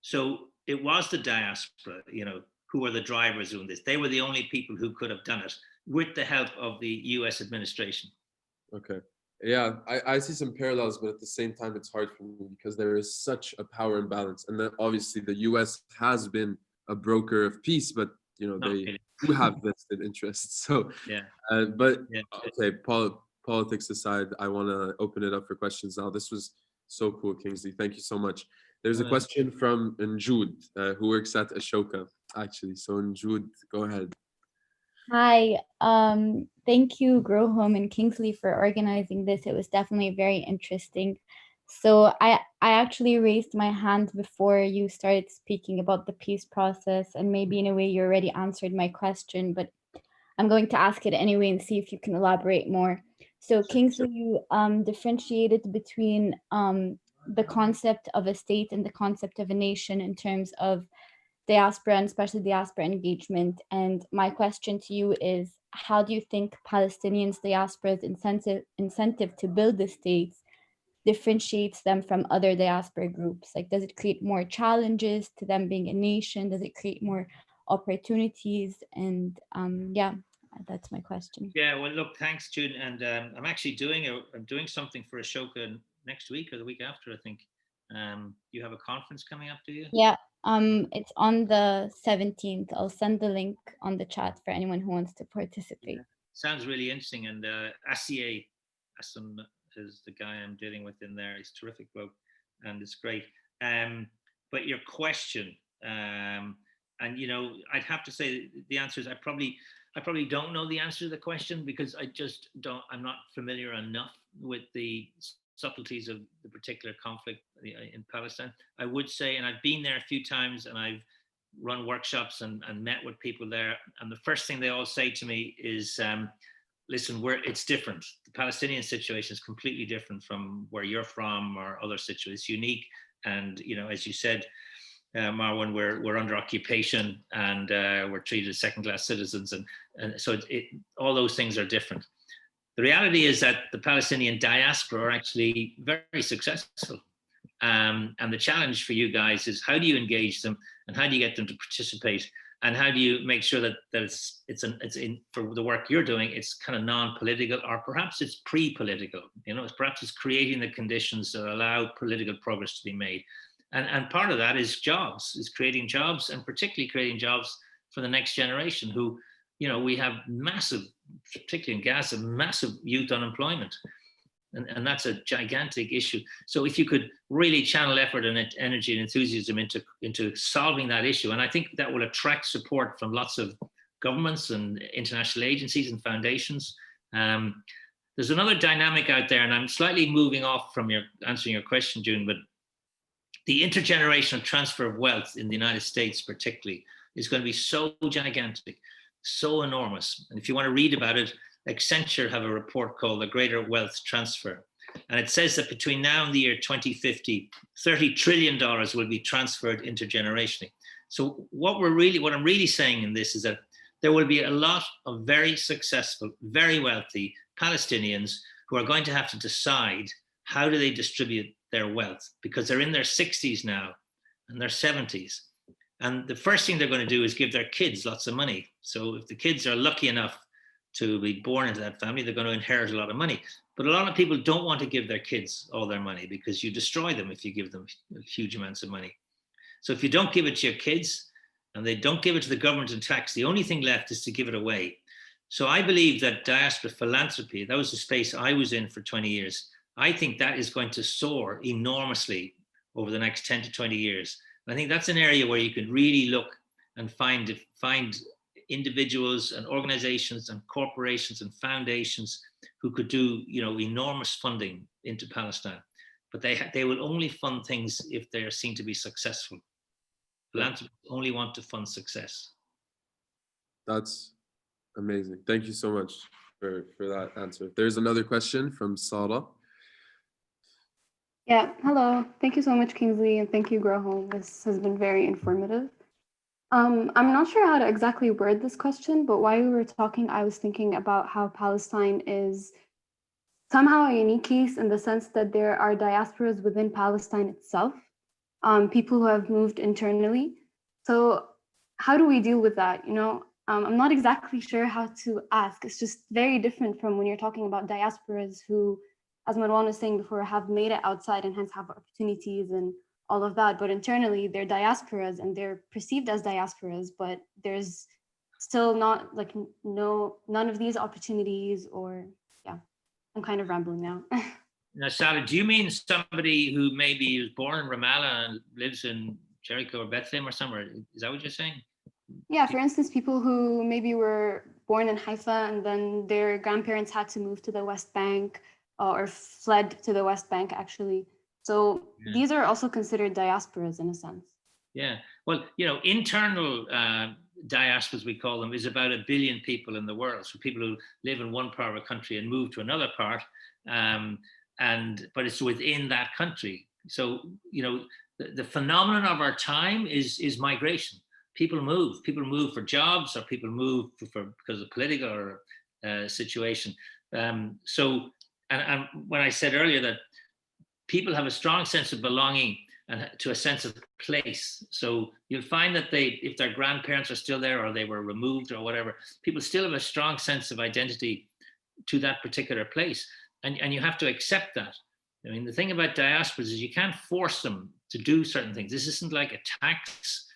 So it was the diaspora, who were the drivers in this. They were the only people who could have done it with the help of the US administration. Okay. Yeah, I see some parallels, but at the same time, it's hard for me because there is such a power imbalance. And then obviously the US has been a broker of peace, but they do have vested interests. So, okay, politics aside, I want to open it up for questions now. This was so cool, Kingsley. Thank you so much. There's a question from Njud, who works at Ashoka, actually. So Njud, go ahead. Hi, thank you, GrowHome and Kingsley, for organizing this. It was definitely very interesting. So I actually raised my hand before you started speaking about the peace process, and maybe in a way you already answered my question, but I'm going to ask it anyway and see if you can elaborate more. So Kingsley, you differentiated between the concept of a state and the concept of a nation in terms of diaspora and especially diaspora engagement. And my question to you is, how do you think Palestinians diaspora's incentive to build the states differentiates them from other diaspora groups? Like, does it create more challenges to them being a nation? Does it create more opportunities? And yeah, that's my question. Yeah, well, look, thanks, June. And I'm actually doing something for Ashoka next week or the week after, I think. You have a conference coming up, do you? Yeah, it's on the 17th. I'll send the link on the chat for anyone who wants to participate. Yeah. Sounds really interesting. And Asiye Assam is the guy I'm dealing with in there. He's a terrific bloke, and it's great. But your question, and I'd have to say the answer is I probably don't know the answer to the question, because I'm not familiar enough with the subtleties of the particular conflict in Palestine. I would say, and I've been there a few times, and I've run workshops and met with people there, and the first thing they all say to me is, listen, it's different. The Palestinian situation is completely different from where you're from or other situations. It's unique, and as you said, Marwan, we're under occupation, and we're treated as second-class citizens, and so all those things are different. The reality is that the Palestinian diaspora are actually very successful. And the challenge for you guys is, how do you engage them, and how do you get them to participate, and how do you make sure that it's in, for the work you're doing, it's kind of non-political, or perhaps it's pre-political, perhaps it's creating the conditions that allow political progress to be made. And part of that is jobs, is creating jobs, and particularly creating jobs for the next generation who, we have massive, particularly in Gaza, massive youth unemployment. And that's a gigantic issue. So if you could really channel effort and energy and enthusiasm into solving that issue, and I think that will attract support from lots of governments and international agencies and foundations. There's another dynamic out there, and I'm slightly moving off from answering your question, June, but the intergenerational transfer of wealth in the United States particularly is going to be so gigantic, so enormous. And if you want to read about it, Accenture have a report called The Greater Wealth Transfer. And it says that between now and the year 2050, $30 trillion will be transferred intergenerationally. So what I'm really saying in this is that there will be a lot of very successful, very wealthy Palestinians who are going to have to decide, how do they distribute their wealth, because they're in their 60s now and their 70s. And the first thing they're going to do is give their kids lots of money. So if the kids are lucky enough to be born into that family, they're going to inherit a lot of money. But a lot of people don't want to give their kids all their money, because you destroy them if you give them huge amounts of money. So if you don't give it to your kids, and they don't give it to the government in tax, the only thing left is to give it away. So I believe that diaspora philanthropy, that was the space I was in for 20 years. I think that is going to soar enormously over the next 10 to 20 years. And I think that's an area where you could really look and find individuals and organizations and corporations and foundations who could do, enormous funding into Palestine. But they will only fund things if they are seen to be successful. Philanthropists only want to fund success. That's amazing. Thank you so much for that answer. There's another question from Sarah. Yeah, hello. Thank you so much, Kingsley, and thank you, GrowHome. This has been very informative. I'm not sure how to exactly word this question, but while we were talking, I was thinking about how Palestine is somehow a unique case in the sense that there are diasporas within Palestine itself, people who have moved internally. So how do we deal with that? I'm not exactly sure how to ask. It's just very different from when you're talking about diasporas who, as Marwan was saying before, have made it outside and hence have opportunities and all of that. But internally, they're diasporas and they're perceived as diasporas, but there's still not none of these opportunities, or yeah, I'm kind of rambling now. Now, Sarah, do you mean somebody who maybe was born in Ramallah and lives in Jericho or Bethlehem or somewhere? Is that what you're saying? Yeah, for instance, people who maybe were born in Haifa and then their grandparents had to move to the West Bank or fled to the West Bank, actually. So these are also considered diasporas in a sense. Yeah. Well, internal diasporas, we call them, is about 1 billion people in the world. So people who live in one part of a country and move to another part, but it's within that country. So, the phenomenon of our time is migration. People move for jobs, or people move because of political or situation. So when I said earlier that people have a strong sense of belonging and to a sense of place. So you'll find that if their grandparents are still there, or they were removed or whatever, people still have a strong sense of identity to that particular place. And you have to accept that. I mean, the thing about diasporas is you can't force them to do certain things. This isn't like a tax.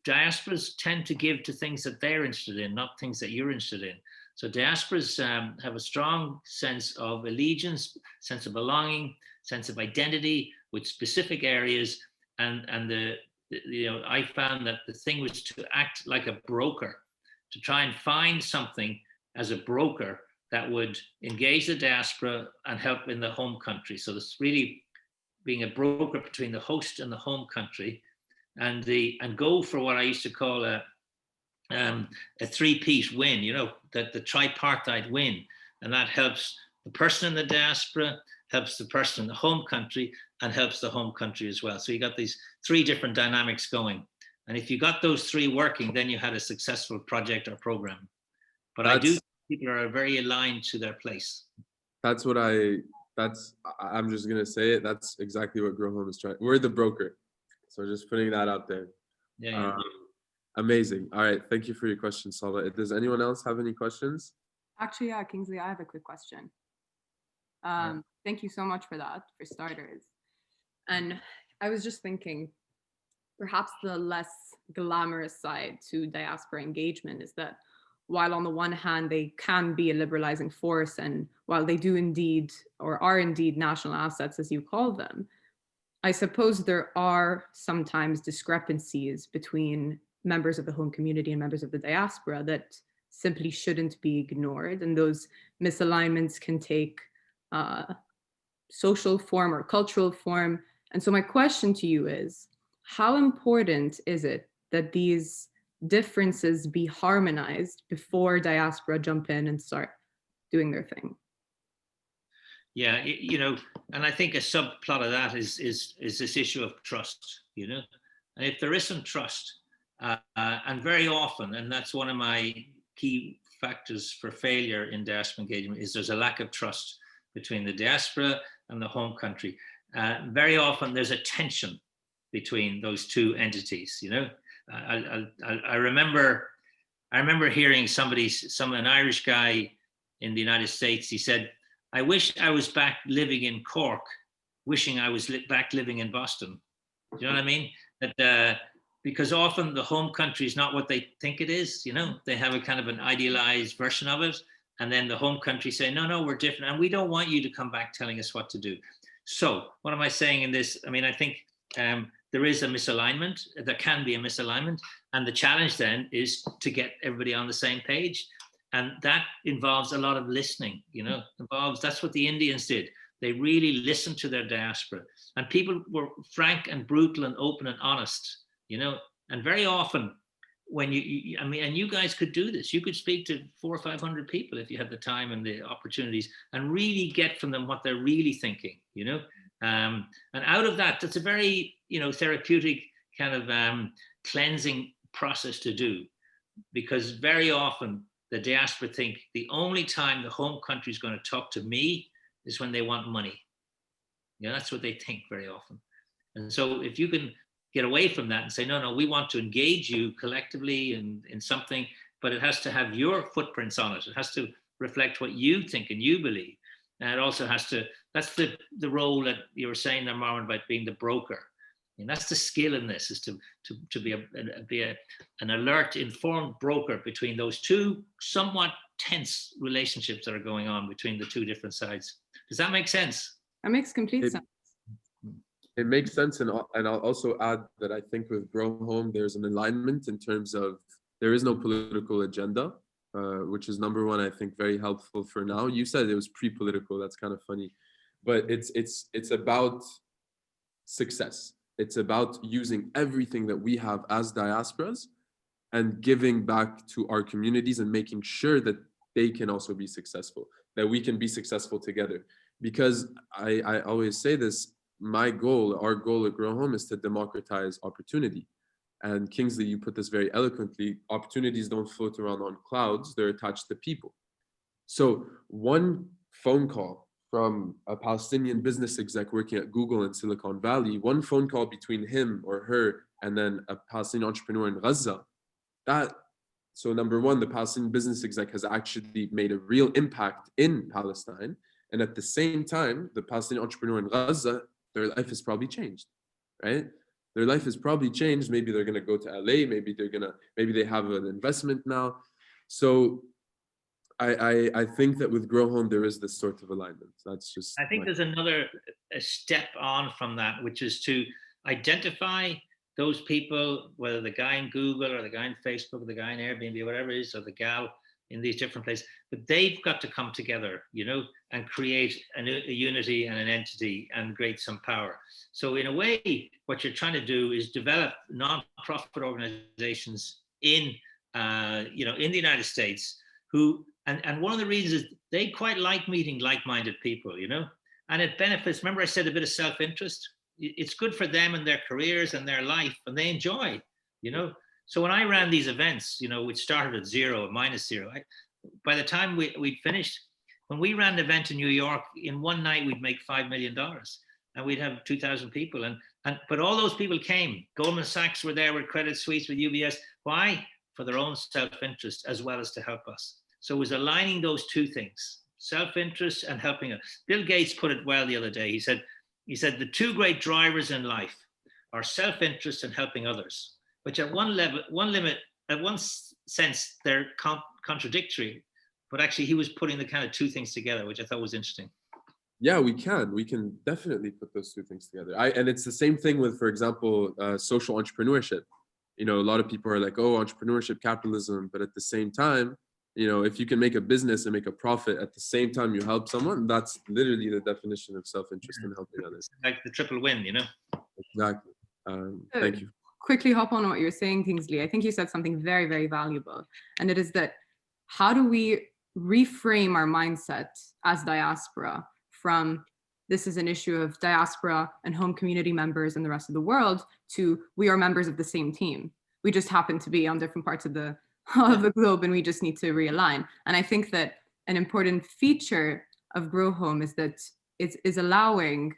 Diasporas tend to give to things that they're interested in, not things that you're interested in. So diasporas have a strong sense of allegiance, sense of belonging, sense of identity with specific areas. And I found that the thing was to act like a broker, to try and find something as a broker that would engage the diaspora and help in the home country. So it's really being a broker between the host and the home country, and go for what I used to call a three-piece win, that the tripartite win. And that helps the person in the diaspora, helps the person in the home country, and helps the home country as well. So you got these 3 different dynamics going. And if you got those 3 working, then you had a successful project or program. But I do think people are very aligned to their place. I'm just going to say it. That's exactly what GrowHome is trying. We're the broker. So just putting that out there. Yeah. Amazing. All right. Thank you for your question, Salva. Does anyone else have any questions? Actually, yeah, Kingsley, I have a quick question. Thank you so much for that, for starters. And I was just thinking, perhaps the less glamorous side to diaspora engagement is that while on the one hand, they can be a liberalizing force, and while they do indeed, or are indeed national assets, as you call them, I suppose there are sometimes discrepancies between members of the home community and members of the diaspora that simply shouldn't be ignored. And those misalignments can take social form or cultural form. And so my question to you is, how important is it that these differences be harmonized before diaspora jump in and start doing their thing? Yeah, and I think a subplot of that is this issue of trust, and if there isn't trust, and very often, and that's one of my key factors for failure in diaspora engagement, is there's a lack of trust between the diaspora and the home country. Very often there's a tension between those two entities. I remember hearing an Irish guy in the United States. He said, "I wish I was back living in Cork, wishing I was back living in Boston." Do you know what I mean? That because often the home country is not what they think it is. They have a kind of an idealized version of it, and then the home country say, "No, we're different, and we don't want you to come back telling us what to do." So, what am I saying in this? I mean, I think there is a misalignment. There can be a misalignment, and the challenge then is to get everybody on the same page. And that involves a lot of listening, that's what the Indians did. They really listened to their diaspora, and people were frank and brutal and open and honest, and very often when and you guys could do this, you could speak to 400 or 500 people if you had the time and the opportunities and really get from them what they're really thinking, and out of that's a very, therapeutic kind of cleansing process to do, because very often the diaspora think the only time the home country is going to talk to me is when they want money. That's what they think very often. And so if you can get away from that and say, no, we want to engage you collectively in something, but it has to have your footprints on it. It has to reflect what you think and you believe. And it also has to, that's the role that you were saying there, Marwan, about being the broker. And that's the skill in this, is to be an alert, informed broker between those two somewhat tense relationships that are going on between the two different sides. Does that make sense? That makes complete sense. It makes sense, and I'll also add that I think with GrowHome there's an alignment in terms of there is no political agenda, which is number one, I think, very helpful for now. You said it was pre-political. That's kind of funny. but it's about success. It's about using everything that we have as diasporas and giving back to our communities and making sure that they can also be successful, that we can be successful together. Because I always say this, our goal at GrowHome is to democratize opportunity. And Kingsley, you put this very eloquently, opportunities don't float around on clouds, they're attached to people. So one phone call from a Palestinian business exec working at Google in Silicon Valley, one phone call between him or her and then a Palestinian entrepreneur in Gaza, so number one, the Palestinian business exec has actually made a real impact in Palestine. And at the same time, the Palestinian entrepreneur in Gaza, their life has probably changed, right? Their life has probably changed. Maybe they're going to go to LA. Maybe they have an investment now. So I think that with GrowHome, there is this sort of alignment. That's just. I think there's another step on from that, which is to identify those people, whether the guy in Google or the guy in Facebook or the guy in Airbnb, whatever it is, or the gal in these different places, but they've got to come together, and create a unity and an entity and create some power. So in a way, what you're trying to do is develop non-profit organizations in the United States who, and one of the reasons is they quite like meeting like-minded people, and it benefits. Remember I said a bit of self-interest? It's good for them and their careers and their life, and they enjoy, So when I ran these events, which started at -0, by the time we'd finished, when we ran an event in New York, in one night we'd make $5 million, and we'd have 2,000 people, but all those people came. Goldman Sachs were there with Credit Suisse, with UBS. Why? For their own self-interest as well as to help us. So it was aligning those two things, self-interest and helping us. Bill Gates put it well the other day. He said the two great drivers in life are self-interest and helping others, which at one sense, they're contradictory, but actually he was putting the kind of two things together, which I thought was interesting. Yeah, we can definitely put those two things together. And it's the same thing with, for example, social entrepreneurship. A lot of people are like, oh, entrepreneurship, capitalism, but at the same time, if you can make a business and make a profit at the same time you help someone, that's literally the definition of self-interest and helping others. Like the triple win, Exactly. Thank you. Quickly hop on what you're saying, Kingsley. I think you said something very, very valuable. And it is that, how do we reframe our mindset as diaspora from this is an issue of diaspora and home community members and the rest of the world to we are members of the same team. We just happen to be on different parts of the globe, and we just need to realign. And I think that an important feature of GrowHome is that it is allowing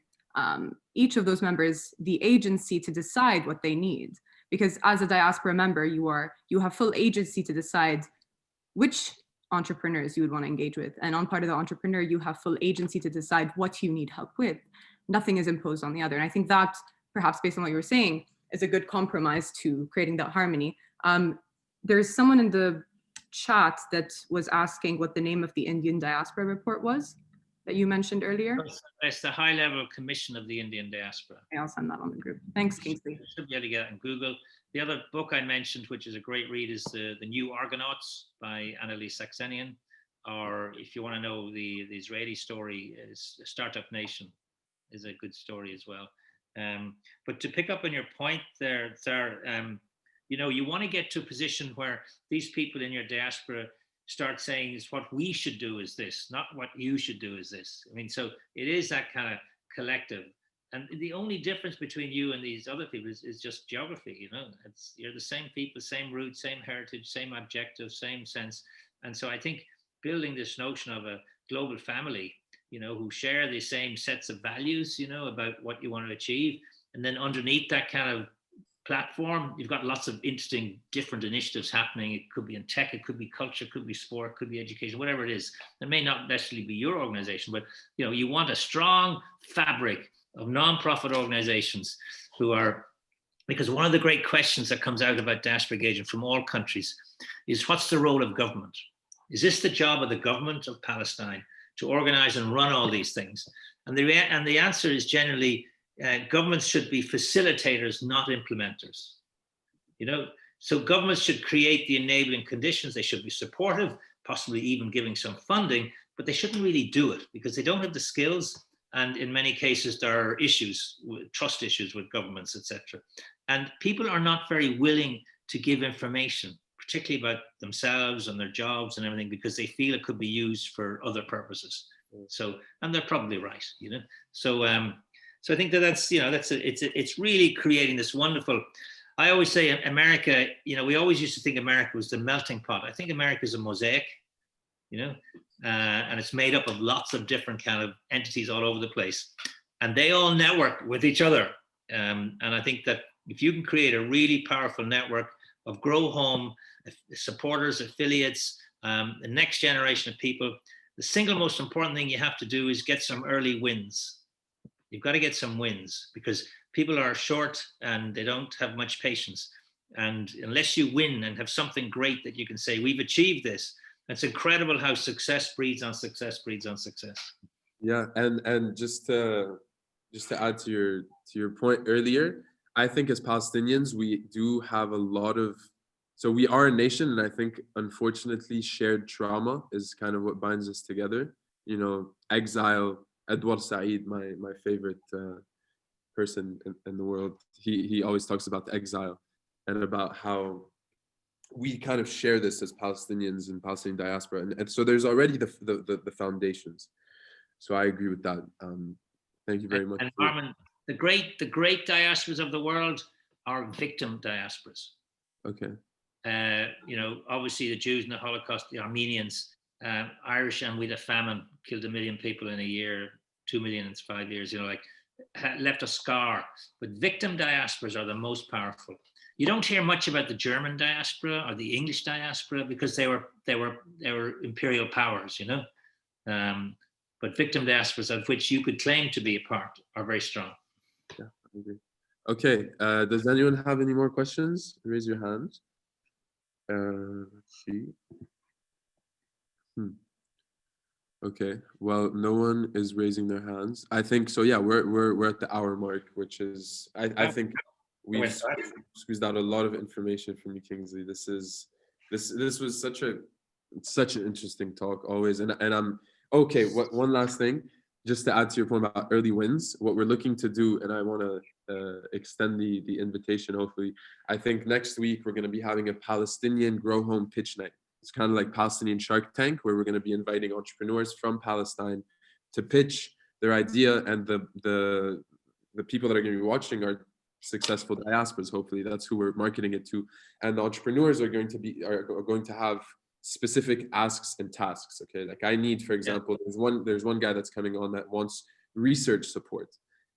each of those members the agency to decide what they need. Because as a diaspora member, you have full agency to decide which entrepreneurs you would want to engage with. And on part of the entrepreneur, you have full agency to decide what you need help with. Nothing is imposed on the other. And I think that, perhaps based on what you were saying, is a good compromise to creating that harmony. There's someone in the chat that was asking what the name of the Indian Diaspora report was that you mentioned earlier. It's the high-level commission of the Indian diaspora. I'll send that on the group. Thanks, Kingsley. You should be able to get it on Google. The other book I mentioned, which is a great read, is The New Argonauts by Annalise Saxenian. Or if you want to know the Israeli story, is Startup Nation is a good story as well. But to pick up on your point there, Zar, you want to get to a position where these people in your diaspora start saying is what we should do is this, not what you should do is this. So it is that kind of collective. And the only difference between you and these other people is just geography, you're the same people, same roots, same heritage, same objective, same sense. And so I think building this notion of a global family, who share the same sets of values, about what you want to achieve. And then underneath that kind of platform, you've got lots of interesting different initiatives happening. It could be in tech, it could be culture, it could be sport, it could be education, whatever it is. It may not necessarily be your organization, but you want a strong fabric of non-profit organizations who are, because one of the great questions that comes out about diaspora engagement from all countries is, what's the role of government? Is this the job of the government of Palestine to organize and run all these things? And the answer is generally, governments should be facilitators, not implementers. So governments should create the enabling conditions. They should be supportive, possibly even giving some funding, but they shouldn't really do it because they don't have the skills And in many cases, there are issues, trust issues with governments, etc. And people are not very willing to give information, particularly about themselves and their jobs and everything, because they feel it could be used for other purposes. So, and they're probably right, you know. So, so I think that's it's really creating this wonderful. I always say America, you know, we always used to think America was the melting pot. I think America is a mosaic, you know, and it's made up of lots of different kind of entities all over the place, and they all network with each other. And I think that if you can create a really powerful network of GrowHome supporters, affiliates, the next generation of people, the single most important thing you have to do is get some early wins. You've got to get some wins, because people are short and they don't have much patience. And unless you win and have something great that you can say, we've achieved this, it's incredible how success breeds on success breeds on success. Yeah, and just to add to your point earlier, I think as Palestinians, we do have a lot of, so we are a nation, and I think unfortunately shared trauma is kind of what binds us together. You know, exile, Edward Said, my favorite person in the world, he always talks about the exile and about how we kind of share this as Palestinians and Palestinian diaspora. And so there's already the foundations. So I agree with that. Thank you very much. And Armin, the great diasporas of the world are victim diasporas. Okay. You know, obviously the Jews in the Holocaust, the Armenians, Irish, and with a famine killed 1 million people in a year, 2 million in 5 years, you know, like left a scar. But victim diasporas are the most powerful. You don't hear much about the German diaspora or the English diaspora, because they were imperial powers, you know. But victim diasporas, of which you could claim to be a part, are very strong. Yeah, I agree. Okay, does anyone have any more questions? Raise your hand. Let's see. Okay, well, no one is raising their hands. I think so. Yeah, we're at the hour mark, which is I think we've squeezed out a lot of information from you, Kingsley. This was such an interesting talk always, and I'm okay. One last thing, just to add to your point about early wins, what we're looking to do, and I want to extend the invitation. Hopefully, I think next week we're going to be having a Palestinian GrowHome pitch night. It's kind of like Palestinian Shark Tank, where we're going to be inviting entrepreneurs from Palestine to pitch their idea, and the people that are going to be watching are successful diasporas. Hopefully, that's who we're marketing it to, and the entrepreneurs are going to have specific asks and tasks. Okay, like I need, for example, there's one guy that's coming on that wants research support,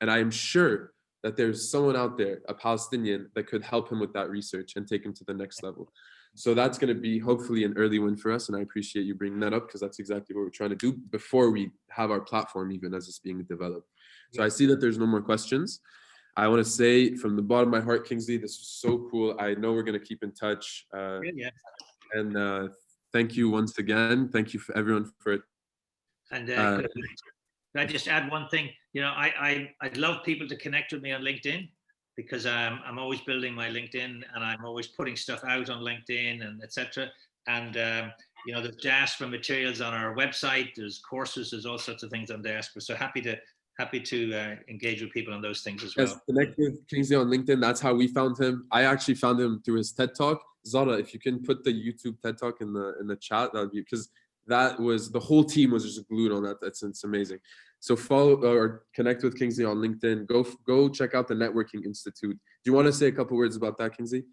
and I am sure that there's someone out there, a Palestinian, that could help him with that research and take him to the next level. So that's going to be hopefully an early win for us. And I appreciate you bringing that up, because that's exactly what we're trying to do before we have our platform, even as it's being developed. So I see that there's no more questions. I want to say from the bottom of my heart, Kingsley, this was so cool. I know we're going to keep in touch. And thank you once again. Thank you for everyone for it. And could I just add one thing? You know, I'd love people to connect with me on LinkedIn, because I'm always building my LinkedIn, and I'm always putting stuff out on LinkedIn and etc. And you know, there's diaspora materials on our website. There's courses. There's all sorts of things on diaspora. So happy to engage with people on those things as well. Yes, connect with Kingsley on LinkedIn. That's how we found him. I actually found him through his TED Talk. Zara, if you can put the YouTube TED Talk in the chat, that would be, because that was, the whole team was just glued on that. It's amazing. So follow or connect with Kingsley on LinkedIn. Go check out the Networking Institute. Do you want to say a couple words about that, Kingsley?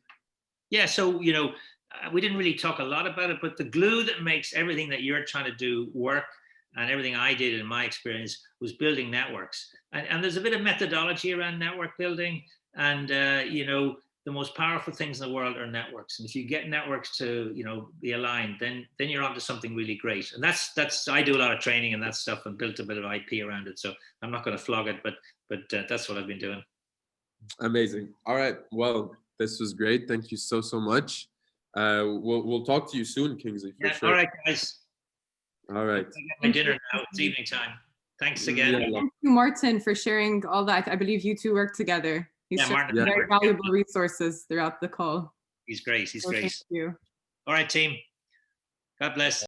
Yeah. So, you know, we didn't really talk a lot about it, but the glue that makes everything that you're trying to do work, and everything I did in my experience, was building networks. And there's a bit of methodology around network building. And, you know, the most powerful things in the world are networks. And if you get networks to, you know, be aligned, then you're onto something really great. And that's I do a lot of training and that stuff, and built a bit of IP around it. So I'm not going to flog it, but that's what I've been doing. Amazing. All right. Well, this was great. Thank you so much. We'll talk to you soon, Kingsley. For sure. All right, guys. All right. My dinner now. It's evening time. Thanks again. Thank you, Martin, for sharing all that. I believe you two work together. He's Martin, very valuable resources throughout the call. He's great. He's great. Thank you. All right, team. God bless.